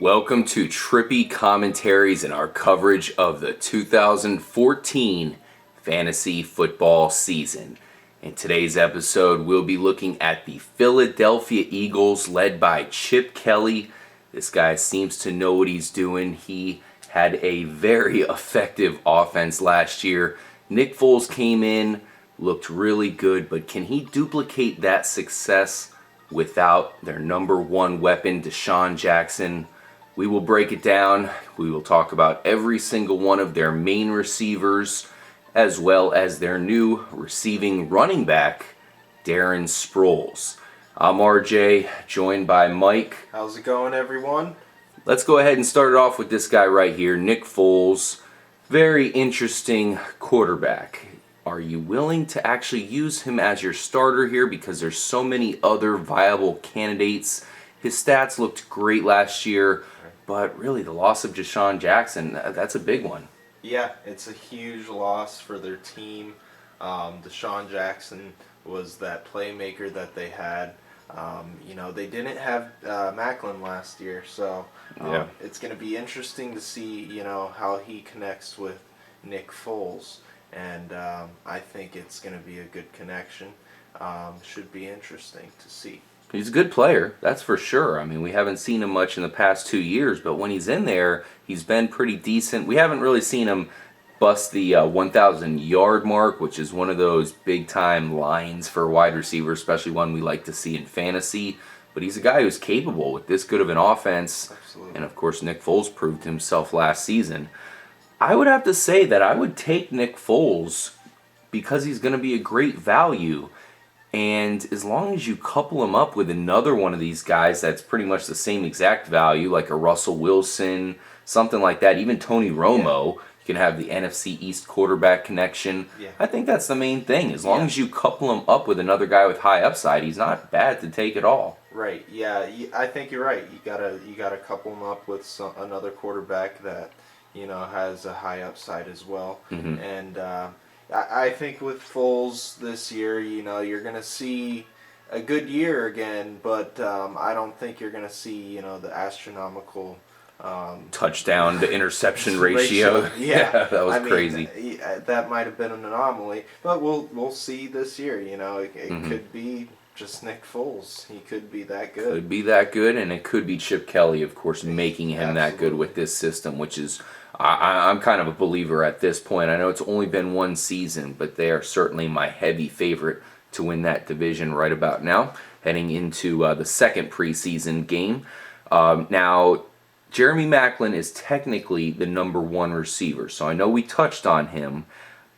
Welcome to Trippy Commentaries and our coverage of the 2014 fantasy football season. In today's episode, we'll be looking at the Philadelphia Eagles led by Chip Kelly. This guy seems to know what he's doing. He had a very effective offense last year. Nick Foles came in, looked really good, but can he duplicate that success without their number one weapon, Desean Jackson? We will break it down. We will talk about every single one of their main receivers, as well as their new receiving running back, Darren Sproles. I'm RJ, joined by Mike. How's it going, everyone? Let's go ahead and start it off with this guy right here, Nick Foles. Very interesting quarterback. Are you willing to actually use him as your starter here? Because there's so many other viable candidates. His stats looked great last year, but really the loss of Desean Jackson, that's a big one. Yeah, it's a huge loss for their team. Desean Jackson was that playmaker that they had. They didn't have Macklin last year, so it's going to be interesting to see, how he connects with Nick Foles. And I think it's going to be a good connection. Should be interesting to see. He's a good player, that's for sure. I mean, we haven't seen him much in the past 2 years, but when he's in there, he's been pretty decent. We haven't really seen him bust the 1,000-yard mark, which is one of those big-time lines for a wide receiver, especially one we like to see in fantasy. But he's a guy who's capable with this good of an offense. Absolutely. And, of course, Nick Foles proved himself last season. I would have to say that I would take Nick Foles because he's going to be a great value. And as long as you couple him up with another one of these guys that's pretty much the same exact value, like a Russell Wilson, something like that, even Tony Romo, you can have the NFC East quarterback connection. Yeah. I think that's the main thing. As long as you couple him up with another guy with high upside, he's not bad to take at all. Right. Yeah, I think you're right. You gotta couple him up with another quarterback that has a high upside as well. Mm-hmm. And I think with Foles this year, you're going to see a good year again, but I don't think you're going to see, the astronomical touchdown to interception ratio. Yeah, that was crazy. That might have been an anomaly, but we'll see this year. It could be just Nick Foles. He could be that good. Could be that good, and it could be Chip Kelly, of course, making him that good with this system, which is... I'm kind of a believer at this point. I know it's only been one season, but they are certainly my heavy favorite to win that division right about now, heading into the second preseason game. Now, Jeremy Macklin is technically the number one receiver, so I know we touched on him.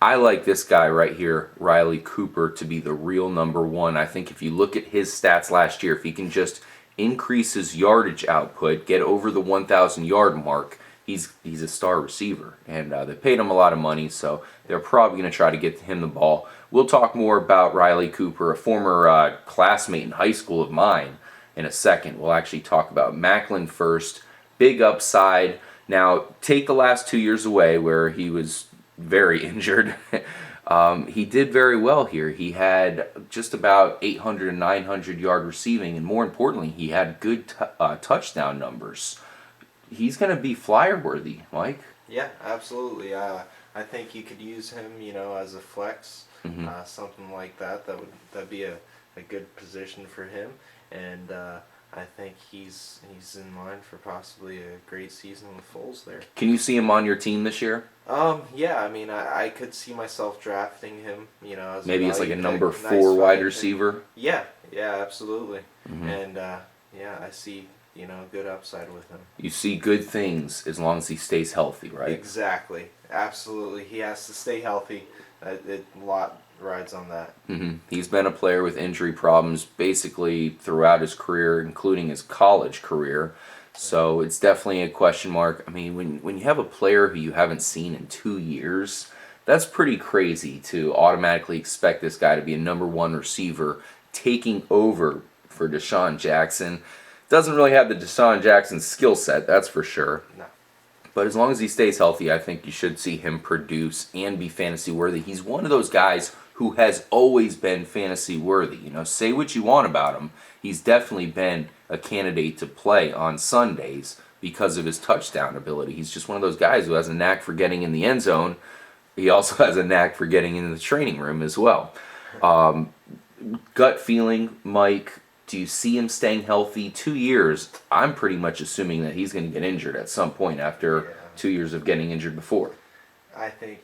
I like this guy right here, Riley Cooper, to be the real number one. I think if you look at his stats last year, if he can just increase his yardage output, get over the 1,000-yard mark, he's a star receiver, and they paid him a lot of money, so they're probably going to try to get him the ball. We'll talk more about Riley Cooper, a former classmate in high school of mine, in a second. We'll actually talk about Macklin first. Big upside. Now, take the last 2 years away where he was very injured. He did very well here. He had just about 800 and 900 yard receiving, and more importantly, he had good touchdown numbers. He's going to be flyer worthy, Mike. Yeah, absolutely. I think you could use him, as a flex, something like that. That'd be a good position for him, and I think he's in line for possibly a great season with Foles there. Can you see him on your team this year? Yeah. I mean, I could see myself drafting him, as maybe it's like a number 4 nice wide receiver. Yeah, absolutely. And I see. Good upside with him. You see good things as long as he stays healthy, right? Exactly. Absolutely. He has to stay healthy. A lot rides on that. He's been a player with injury problems basically throughout his career, including his college career. So it's definitely a question mark. I mean, when you have a player who you haven't seen in 2 years, that's pretty crazy to automatically expect this guy to be a number one receiver taking over for Desean Jackson. Doesn't really have the Desean Jackson skill set, that's for sure. No. But as long as he stays healthy, I think you should see him produce and be fantasy worthy. He's one of those guys who has always been fantasy worthy. Say what you want about him. He's definitely been a candidate to play on Sundays, because of his touchdown ability. He's just one of those guys who has a knack for getting in the end zone. He also has a knack for getting into the training room as well. Gut feeling, Mike, do you see him staying healthy 2 years? I'm pretty much assuming that he's going to get injured at some point after Yeah. 2 years of getting injured before. I think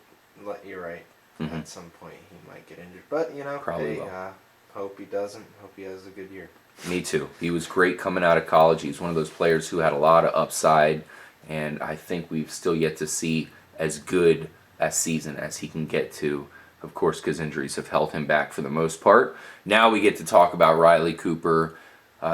you're right. Mhm. At some point he might get injured, but Probably hey, will. hope he doesn't. Hope he has a good year. Me too. He was great coming out of college. He's one of those players who had a lot of upside, and I think we've still yet to see as good a season as he can get to, of course, because injuries have held him back for the most part. Now we get to talk about Riley Cooper.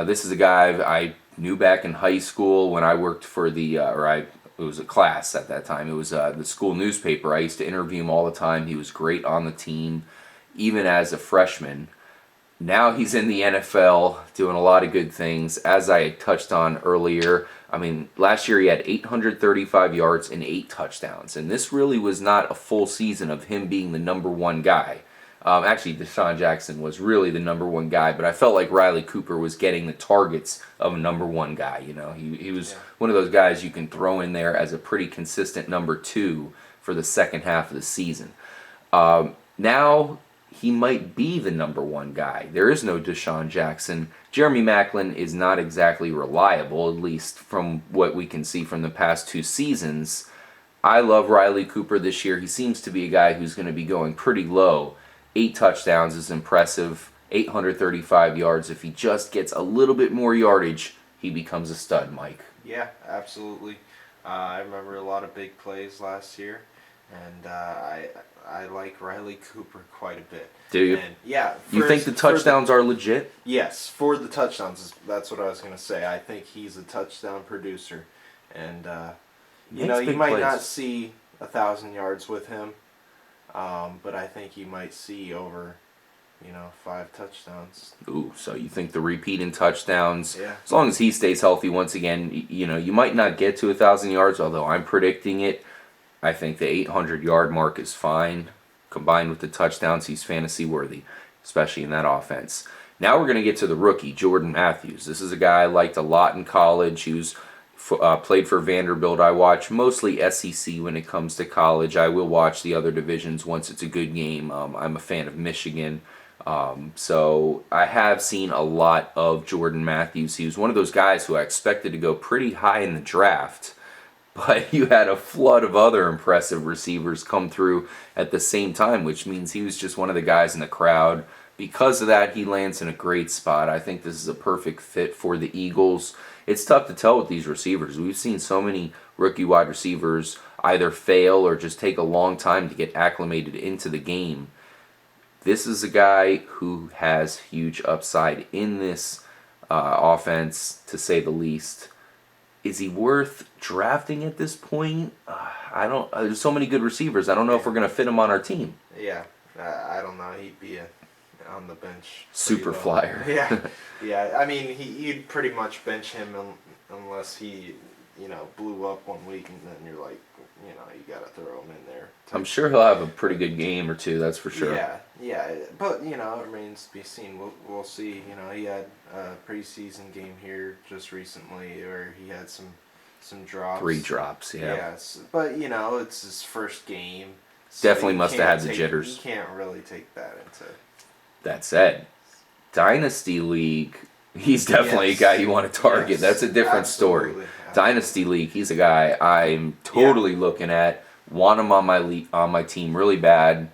This is a guy I knew back in high school when I worked for it was a class at that time. It was the school newspaper. I used to interview him all the time. He was great on the team, even as a freshman. Now he's in the NFL doing a lot of good things. As I touched on earlier, I mean, last year he had 835 yards and 8 touchdowns. And this really was not a full season of him being the number one guy. Actually, Desean Jackson was really the number one guy, but I felt like Riley Cooper was getting the targets of a number one guy. He was one of those guys you can throw in there as a pretty consistent number 2 for the second half of the season. Now he might be the number one guy. There is no Desean Jackson. Jeremy Maclin is not exactly reliable, at least from what we can see from the past 2 seasons. I love Riley Cooper this year. He seems to be a guy who's going to be going pretty low. 8 touchdowns is impressive. 835 yards. If he just gets a little bit more yardage, he becomes a stud, Mike. Yeah, absolutely. I remember a lot of big plays last year, and I like Riley Cooper quite a bit. Do you? And yeah. You think the touchdowns are legit? Yes, for the touchdowns. That's what I was going to say. I think he's a touchdown producer, and you Makes might big not plays. see 1,000 yards with him, but I think you might see over 5 touchdowns. Ooh, so you think the repeating touchdowns, Yeah. as long as he stays healthy once again, you might not get to 1,000 yards, although I'm predicting it. I think the 800-yard mark is fine. Combined with the touchdowns, he's fantasy worthy, especially in that offense. Now we're going to get to the rookie, Jordan Matthews. This is a guy I liked a lot in college. He was played for Vanderbilt. I watch mostly SEC when it comes to college. I will watch the other divisions once it's a good game. I'm a fan of Michigan. So I have seen a lot of Jordan Matthews. He was one of those guys who I expected to go pretty high in the draft, but you had a flood of other impressive receivers come through at the same time, which means he was just one of the guys in the crowd. Because of that, he lands in a great spot. I think this is a perfect fit for the Eagles. It's tough to tell with these receivers. We've seen so many rookie wide receivers either fail or just take a long time to get acclimated into the game. This is a guy who has huge upside in this offense, to say the least. Is he worth drafting at this point? I don't. There's so many good receivers. I don't know if we're going to fit him on our team. Yeah, I don't know. He'd be on the bench. Super pretty low. flyer. Yeah, yeah. I mean, you'd pretty much bench him unless he, blew up one week, and then you're like, you got to throw him in there. I'm sure he'll have a pretty good game or two. That's for sure. Yeah. But it remains to be seen. We'll see. He had a preseason game here just recently, where he had some drops. 3 drops. Yeah. Yes, but it's his first game. Definitely you must have can't had the take- jitters. You can't really take that into. That said, Dynasty League, he's definitely Yes. a guy you want to target. Yes. That's a different story. Absolutely. Dynasty League, he's a guy I'm totally looking at. Want him on my team really bad.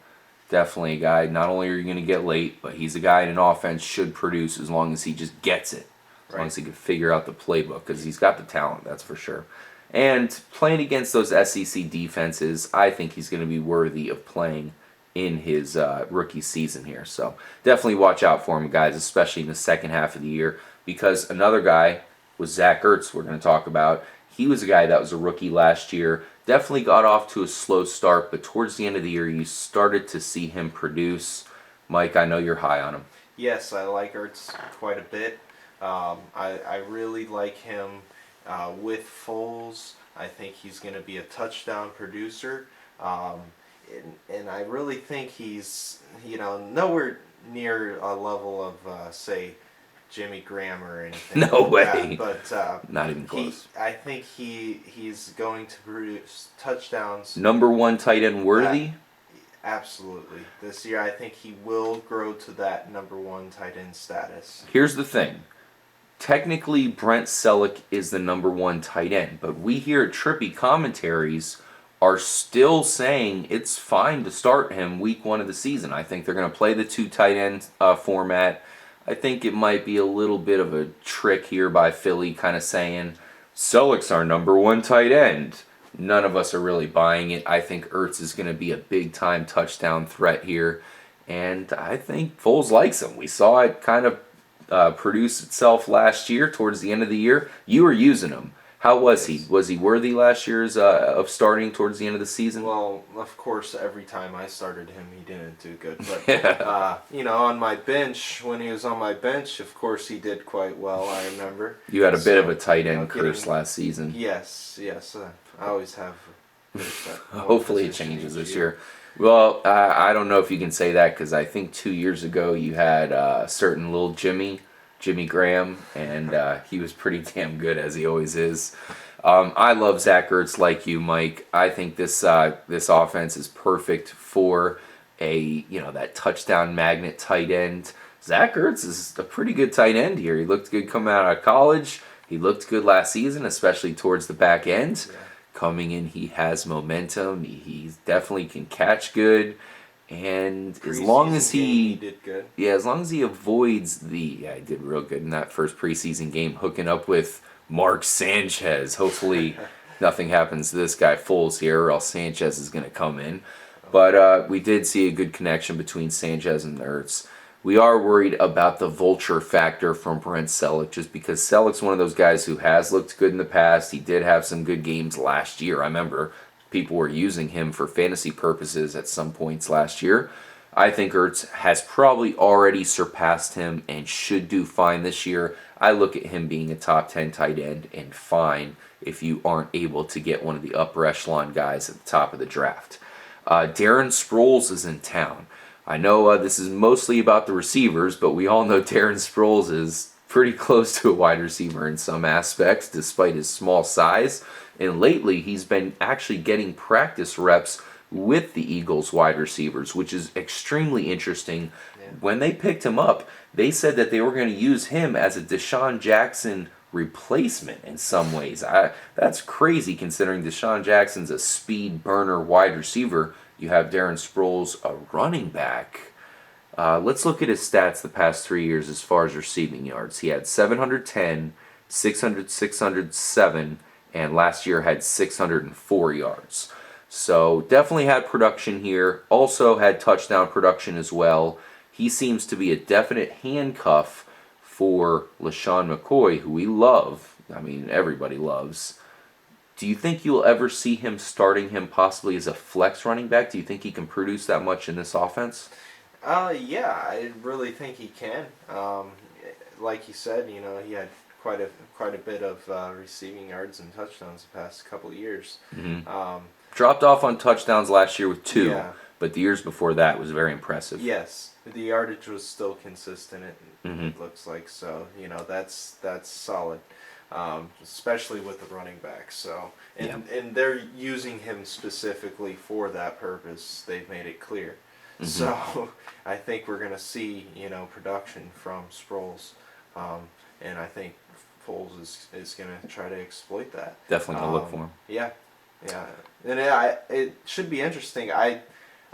Definitely a guy. Not only are you going to get late, but he's a guy in an offense should produce as long as he just gets it. As long as he can figure out the playbook, because he's got the talent, that's for sure. And playing against those SEC defenses, I think he's going to be worthy of playing in his rookie season here. So definitely watch out for him, guys, especially in the second half of the year, because another guy was Zach Ertz we're going to talk about. He was a guy that was a rookie last year. Definitely got off to a slow start, but towards the end of the year, you started to see him produce. Mike, I know you're high on him. Yes, I like Ertz quite a bit. I really like him with Foles. I think he's going to be a touchdown producer. And I really think he's, nowhere near a level of, say, Jimmy Graham or anything. No like way. But Not even close. I think he's going to produce touchdowns. Number one tight end worthy? Absolutely. This year, I think he will grow to that number one tight end status. Here's the thing. Technically, Brent Selleck is the number one tight end, but we here at Trippy Commentaries are still saying it's fine to start him week one of the season. I think they're going to play the two tight end format. I think it might be a little bit of a trick here by Philly, kind of saying, Selleck's our number one tight end. None of us are really buying it. I think Ertz is going to be a big-time touchdown threat here, and I think Foles likes him. We saw it kind of produce itself last year, towards the end of the year. You were using him. How was he? Was he worthy last year's of starting towards the end of the season? Well, of course, every time I started him, he didn't do good. But, Yeah. On my bench, when he was on my bench, of course, he did quite well, I remember. You had a bit of a tight end curse last season. Yes. I always have. Hopefully it changes this year. Well, I don't know if you can say that because I think 2 years ago you had a certain little Jimmy Graham, and he was pretty damn good, as he always is. I love Zach Ertz like you, Mike. I think this offense is perfect for that touchdown magnet tight end. Zach Ertz is a pretty good tight end here. He looked good coming out of college. He looked good last season, especially towards the back end. Yeah. Coming in, he has momentum. He definitely can catch good. And as long as he did good. Yeah, as long as he avoids he did real good in that first preseason game, hooking up with Mark Sanchez. Hopefully nothing happens to this guy Foles here, or else Sanchez is going to come in. But we did see a good connection between Sanchez and Ertz. We are worried about the vulture factor from Brent Selleck, just because Selleck's one of those guys who has looked good in the past. He did have some good games last year. I remember people were using him for fantasy purposes at some points last year. I think Ertz has probably already surpassed him and should do fine this year. I look at him being a top 10 tight end and fine if you aren't able to get one of the upper echelon guys at the top of the draft. Darren Sproles is in town. I know this is mostly about the receivers, but we all know Darren Sproles is pretty close to a wide receiver in some aspects, despite his small size. And lately, he's been actually getting practice reps with the Eagles wide receivers, which is extremely interesting. Yeah. When they picked him up, they said that they were going to use him as a Desean Jackson replacement in some ways. That's crazy considering Desean Jackson's a speed burner wide receiver. You have Darren Sproles, a running back. Let's look at his stats the past 3 years as far as receiving yards. He had 710, 600, 607, and last year had 604 yards. So definitely had production here. Also had touchdown production as well. He seems to be a definite handcuff for LaShawn McCoy, who we love. I mean, everybody loves. Do you think you'll ever see him starting him possibly as a flex running back? Do you think he can produce that much in this offense? Yeah, I really think he can. Like you said, he had quite a bit of receiving yards and touchdowns the past couple of years. Mm-hmm. Dropped off on touchdowns last year with 2, but the years before that was very impressive. Yes, the yardage was still consistent. It looks like so. That's solid. Especially with the running back. So, and they're using him specifically for that purpose. They've made it clear. Mm-hmm. So, I think we're going to see, production from Sproles, and I think Foles is going to try to exploit that. Definitely going to look for him. Yeah, and it should be interesting. I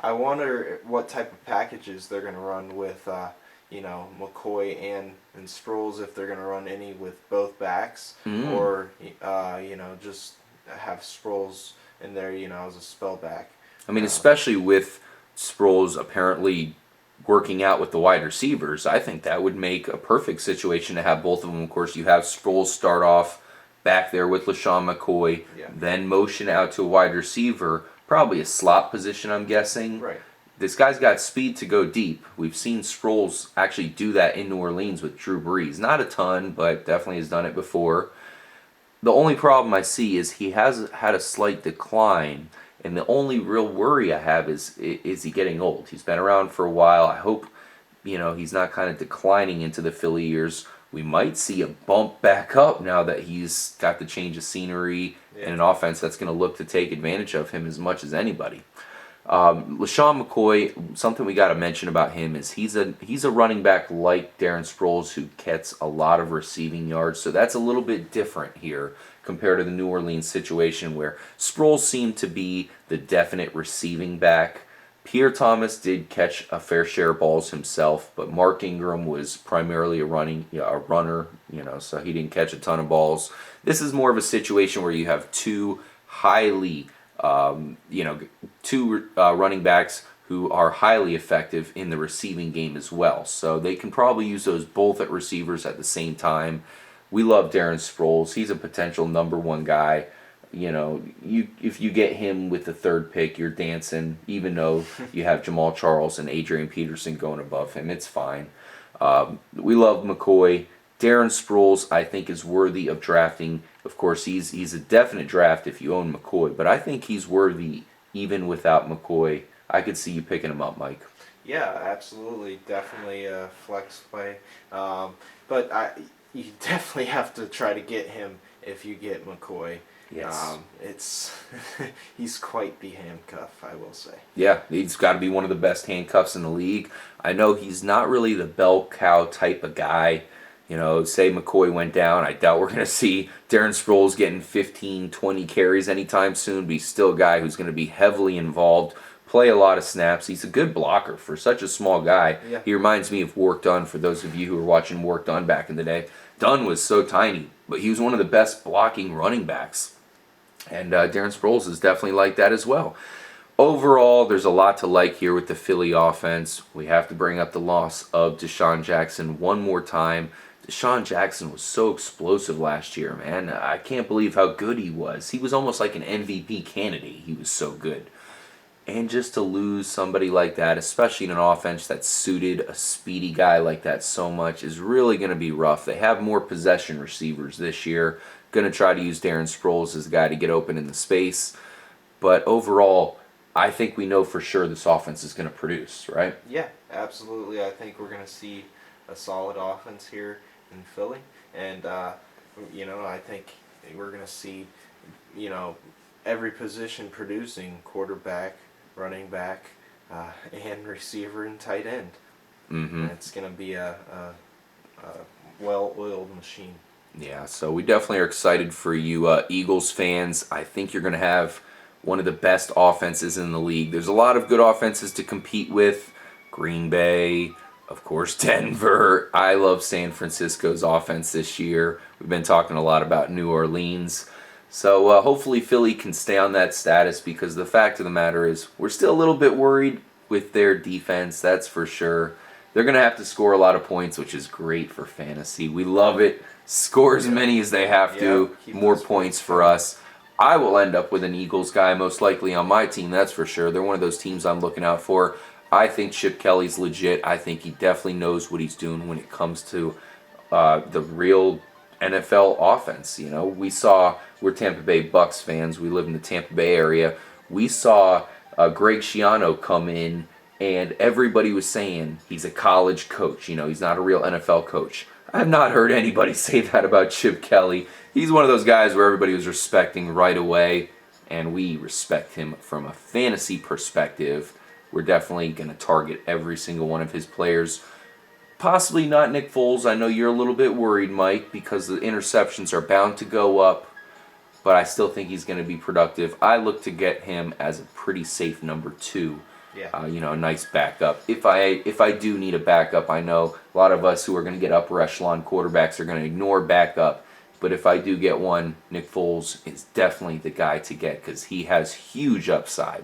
wonder what type of packages they're going to run with. McCoy and Sproles, if they're going to run any with both backs, or just have Sproles in there, as a spell back. I mean, especially with Sproles apparently working out with the wide receivers, I think that would make a perfect situation to have both of them. Of course, you have Sproles start off back there with LaShawn McCoy, then motion out to a wide receiver, probably a slot position, I'm guessing. Right. This guy's got speed to go deep. We've seen Sproles actually do that in New Orleans with Drew Brees. Not a ton, but definitely has done it before. The only problem I see is he has had a slight decline, and the only real worry I have is he getting old? He's been around for a while. I hope he's not kind of declining into the Philly years. we might see a bump back up now that he's got the change of scenery and an offense that's going to look to take advantage of him as much as anybody. LaShawn McCoy, something we got to mention about him is he's a running back like Darren Sproles who gets a lot of receiving yards, so that's a little bit different here compared to the New Orleans situation where Sproles seemed to be the definite receiving back. Pierre Thomas did catch a fair share of balls himself, but Mark Ingram was primarily a runner, so he didn't catch a ton of balls. This is more of a situation where you have two highly running backs who are highly effective in the receiving game as well. So they can probably use those both at receivers at the same time. We love Darren Sproles. He's a potential number one guy. If you get him with the third pick, you're dancing, even though you have Jamal Charles and Adrian Peterson going above him. It's fine. We love McCoy. Darren Sproles, I think, is worthy of drafting. Of course, he's a definite draft if you own McCoy, but I think he's worthy even without McCoy. I could see you picking him up, Mike. Yeah, absolutely. Definitely a flex play. But you definitely have to try to get him if you get McCoy. Yes. He's quite the handcuff, I will say. Yeah, he's got to be one of the best handcuffs in the league. I know he's not really the bell cow type of guy. Say McCoy went down, I doubt we're going to see Darren Sproles getting 15, 20 carries anytime soon, but he's still a guy who's going to be heavily involved, play a lot of snaps. He's a good blocker for such a small guy. Yeah. He reminds me of Wark Dunn, for those of you who were watching Wark Dunn back in the day. Dunn was so tiny, but he was one of the best blocking running backs. And Darren Sproles is definitely like that as well. Overall, there's a lot to like here with the Philly offense. We have to bring up the loss of Desean Jackson one more time. Desean Jackson was so explosive last year, man. I can't believe how good he was. He was almost like an MVP candidate. He was so good. And just to lose somebody like that, especially in an offense that suited a speedy guy like that so much, is really going to be rough. They have more possession receivers this year. Going to try to use Darren Sproles as a guy to get open in the space. But overall, I think we know for sure this offense is going to produce, right? Yeah, absolutely. I think we're going to see a solid offense here in Philly. And, I think we're going to see, every position producing: quarterback, running back, and receiver and tight end. Mm-hmm. It's going to be a well-oiled machine. Yeah, so we definitely are excited for you Eagles fans. I think you're going to have one of the best offenses in the league. There's a lot of good offenses to compete with. Green Bay, of course, Denver. I love San Francisco's offense this year. We've been talking a lot about New Orleans. So hopefully Philly can stay on that status, because the fact of the matter is we're still a little bit worried with their defense, that's for sure. They're going to have to score a lot of points, which is great for fantasy. We love it. Score as many as they have to. More points for us. I will end up with an Eagles guy most likely on my team, that's for sure. They're one of those teams I'm looking out for. I think Chip Kelly's legit. I think he definitely knows what he's doing when it comes to the real NFL offense. We're Tampa Bay Bucks fans. We live in the Tampa Bay area. We saw Greg Schiano come in, and everybody was saying he's a college coach. He's not a real NFL coach. I have not heard anybody say that about Chip Kelly. He's one of those guys where everybody was respecting right away, and we respect him from a fantasy perspective. We're definitely going to target every single one of his players. Possibly not Nick Foles. I know you're a little bit worried, Mike, because the interceptions are bound to go up, but I still think he's going to be productive. I look to get him as a pretty safe number 2. Yeah. A nice backup. If I do need a backup, I know a lot of us who are going to get upper echelon quarterbacks are going to ignore backup. But if I do get one, Nick Foles is definitely the guy to get, because he has huge upside.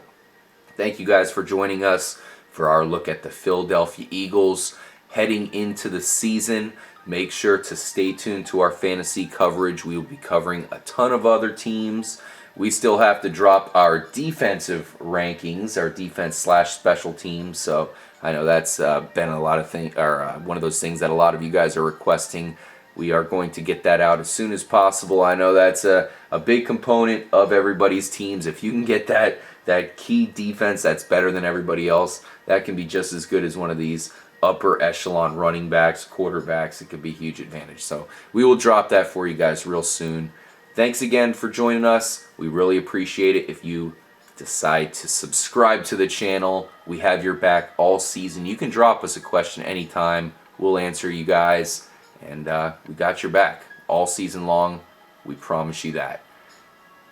Thank you guys for joining us for our look at the Philadelphia Eagles heading into the season. Make sure to stay tuned to our fantasy coverage. We will be covering a ton of other teams. We still have to drop our defensive rankings, our defense/special teams. So I know that's been a lot of one of those things that a lot of you guys are requesting. We are going to get that out as soon as possible. I know that's a big component of everybody's teams. If you can get that key defense that's better than everybody else, that can be just as good as one of these upper echelon running backs, quarterbacks, it could be a huge advantage. So we will drop that for you guys real soon. Thanks again for joining us. We really appreciate it. If you decide to subscribe to the channel, we have your back all season. You can drop us a question anytime. We'll answer you guys. And we got your back all season long. We promise you that.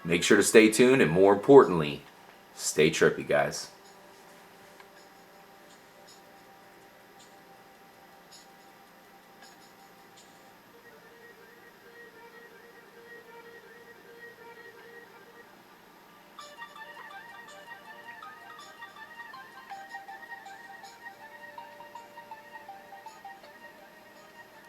Make sure to stay tuned, and more importantly, stay trippy, guys.